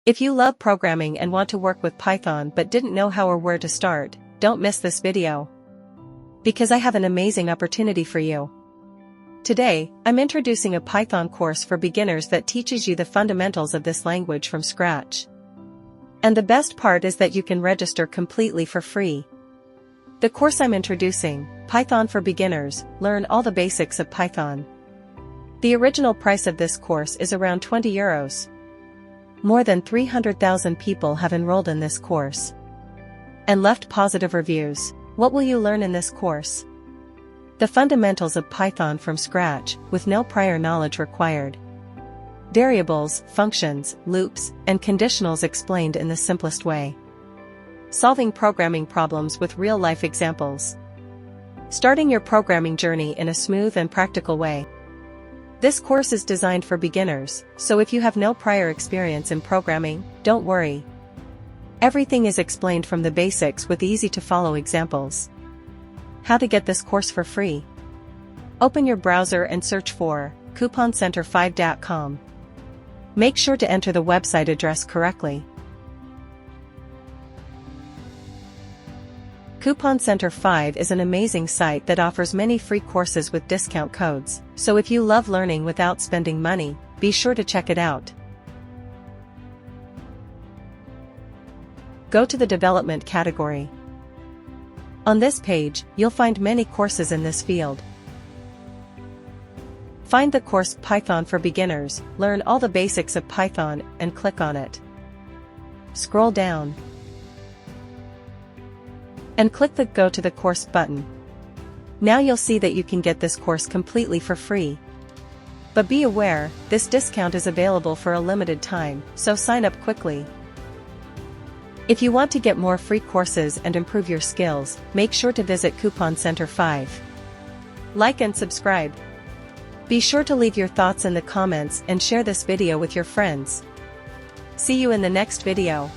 If you love programming and want to work with Python but didn't know how or where to start, don't miss this video. Because I have an amazing opportunity for you. Today, I'm introducing a Python course for beginners that teaches you the fundamentals of this language from scratch. And the best part is that you can register completely for free. The course I'm introducing, Python for Beginners, learn all the basics of Python. The original price of this course is around €20. More than 300,000 people have enrolled in this course and left positive reviews. What will you learn in this course? The fundamentals of Python from scratch, with no prior knowledge required. Variables, functions, loops, and conditionals explained in the simplest way. Solving programming problems with real-life examples. Starting your programming journey in a smooth and practical way. This course is designed for beginners, so if you have no prior experience in programming, don't worry. Everything is explained from the basics with easy-to-follow examples. How to get this course for free? Open your browser and search for couponcenter5.com. Make sure to enter the website address correctly. Coupon Center 5 is an amazing site that offers many free courses with discount codes, so if you love learning without spending money, be sure to check it out. Go to the Development category. On this page, you'll find many courses in this field. Find the course Python for Beginners, learn all the basics of Python, and click on it. Scroll down and click the Go to the Course button. Now you'll see that you can get this course completely for free. But be aware, this discount is available for a limited time, so sign up quickly. If you want to get more free courses and improve your skills, make sure to visit Coupon Center 5. Like and subscribe. Be sure to leave your thoughts in the comments and share this video with your friends. See you in the next video.